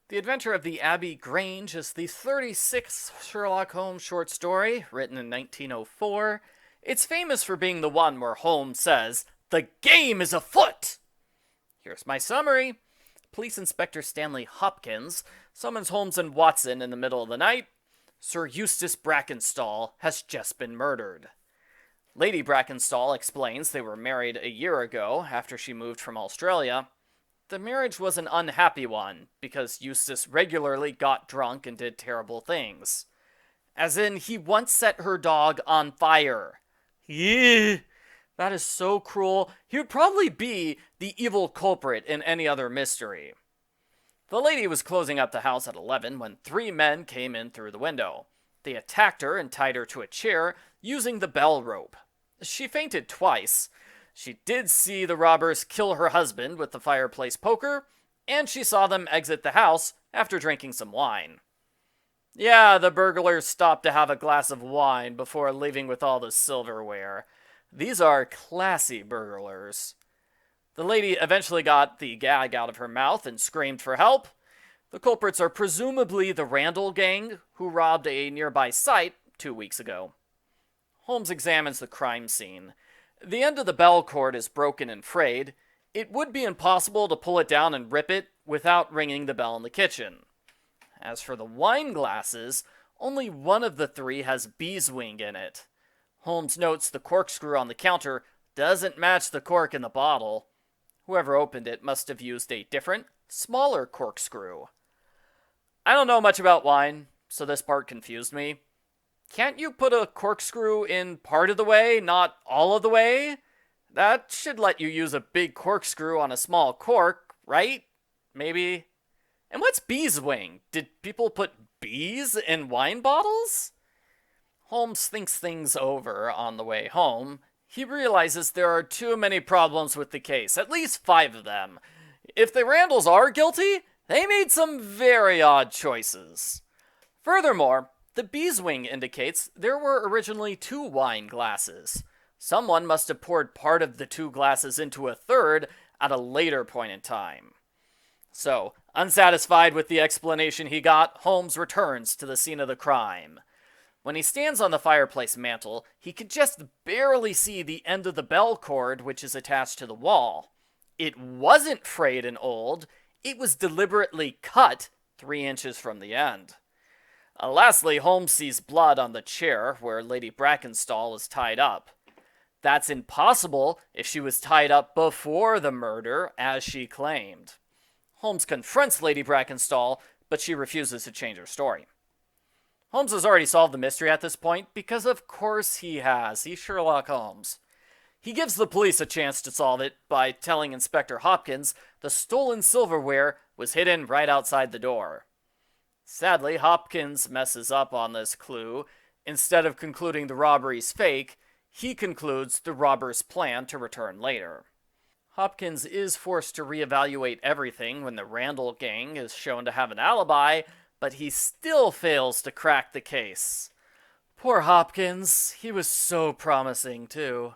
The Adventure of the Abbey Grange is the 36th Sherlock Holmes short story, written in 1904. It's famous for being the one where Holmes says, "The game is afoot!" Here's my summary. Police Inspector Stanley Hopkins summons Holmes and Watson in the middle of the night. Sir Eustace Brackenstall has just been murdered. Lady Brackenstall explains they were married a year ago after she moved from Australia. The marriage was an unhappy one, because Eustace regularly got drunk and did terrible things. As in, he once set her dog on fire. Yeah, that is so cruel. He would probably be the evil culprit in any other mystery. The lady was closing up the house at 11 when 3 men came in through the window. They attacked her and tied her to a chair using the bell rope. She fainted twice. She did see the robbers kill her husband with the fireplace poker, and she saw them exit the house after drinking some wine. Yeah, the burglars stopped to have a glass of wine before leaving with all the silverware. These are classy burglars. The lady eventually got the gag out of her mouth and screamed for help. The culprits are presumably the Randall gang, who robbed a nearby site 2 weeks ago. Holmes examines the crime scene. The end of the bell cord is broken and frayed. It would be impossible to pull it down and rip it without ringing the bell in the kitchen. As for the wine glasses, only one of the 3 has beeswing in it. Holmes notes the corkscrew on the counter doesn't match the cork in the bottle. Whoever opened it must have used a different, smaller corkscrew. I don't know much about wine, so this part confused me. Can't you put a corkscrew in part of the way, not all of the way? That should let you use a big corkscrew on a small cork, right? Maybe. And what's beeswing? Did people put bees in wine bottles? Holmes thinks things over on the way home. He realizes there are too many problems with the case, at least 5 of them. If the Randalls are guilty, they made some very odd choices. Furthermore, the beeswing indicates there were originally 2 wine glasses. Someone must have poured part of the 2 glasses into a third at a later point in time. So, unsatisfied with the explanation he got, Holmes returns to the scene of the crime. When he stands on the fireplace mantel, he can just barely see the end of the bell cord which is attached to the wall. It wasn't frayed and old, it was deliberately cut 3 inches from the end. Lastly, Holmes sees blood on the chair where Lady Brackenstall is tied up. That's impossible if she was tied up before the murder, as she claimed. Holmes confronts Lady Brackenstall, but she refuses to change her story. Holmes has already solved the mystery at this point, because of course he has. He's Sherlock Holmes. He gives the police a chance to solve it by telling Inspector Hopkins the stolen silverware was hidden right outside the door. Sadly, Hopkins messes up on this clue. Instead of concluding the robbery's fake, he concludes the robbers plan to return later. Hopkins is forced to reevaluate everything when the Randall gang is shown to have an alibi, but he still fails to crack the case. Poor Hopkins, he was so promising too.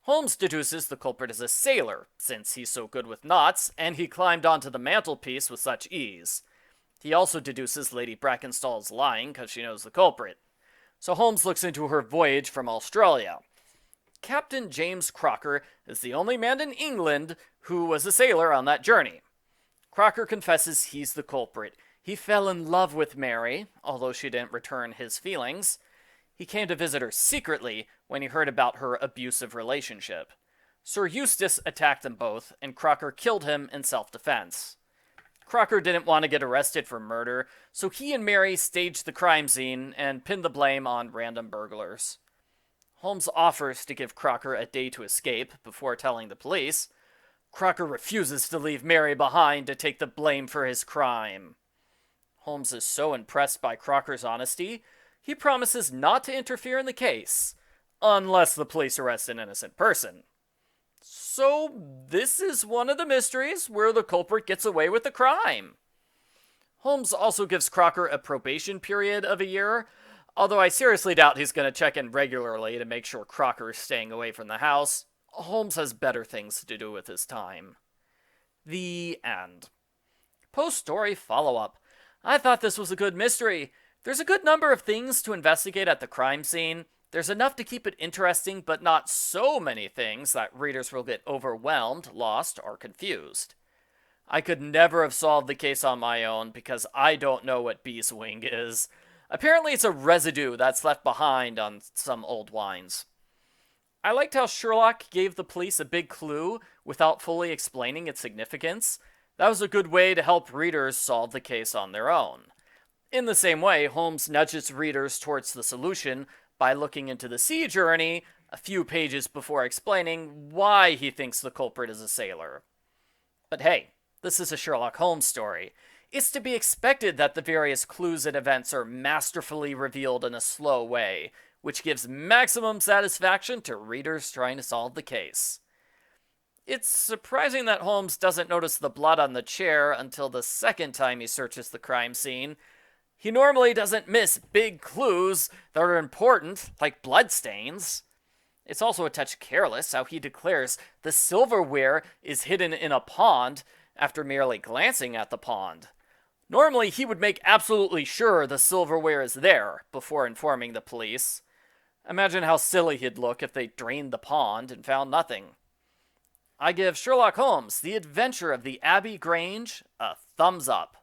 Holmes deduces the culprit is a sailor, since he's so good with knots, and he climbed onto the mantelpiece with such ease. He also deduces Lady Brackenstall's lying because she knows the culprit. So Holmes looks into her voyage from Australia. Captain James Crocker is the only man in England who was a sailor on that journey. Crocker confesses he's the culprit. He fell in love with Mary, although she didn't return his feelings. He came to visit her secretly when he heard about her abusive relationship. Sir Eustace attacked them both, and Crocker killed him in self-defense. Crocker didn't want to get arrested for murder, so he and Mary staged the crime scene and pinned the blame on random burglars. Holmes offers to give Crocker a day to escape before telling the police. Crocker refuses to leave Mary behind to take the blame for his crime. Holmes is so impressed by Crocker's honesty, he promises not to interfere in the case, unless the police arrest an innocent person. So this is one of the mysteries where the culprit gets away with the crime. Holmes also gives Crocker a probation period of a year, although I seriously doubt he's going to check in regularly to make sure Crocker is staying away from the house. Holmes has better things to do with his time. The end. Post-story follow-up. I thought this was a good mystery. There's a good number of things to investigate at the crime scene. There's enough to keep it interesting, but not so many things that readers will get overwhelmed, lost, or confused. I could never have solved the case on my own because I don't know what beeswing is. Apparently it's a residue that's left behind on some old wines. I liked how Sherlock gave the police a big clue without fully explaining its significance. That was a good way to help readers solve the case on their own. In the same way, Holmes nudges readers towards the solution by looking into the sea journey a few pages before explaining why he thinks the culprit is a sailor. But hey, this is a Sherlock Holmes story. It's to be expected that the various clues and events are masterfully revealed in a slow way, which gives maximum satisfaction to readers trying to solve the case. It's surprising that Holmes doesn't notice the blood on the chair until the second time he searches the crime scene. He normally doesn't miss big clues that are important, like bloodstains. It's also a touch careless how he declares the silverware is hidden in a pond after merely glancing at the pond. Normally, he would make absolutely sure the silverware is there before informing the police. Imagine how silly he'd look if they drained the pond and found nothing. I give Sherlock Holmes, The Adventure of the Abbey Grange, a thumbs up.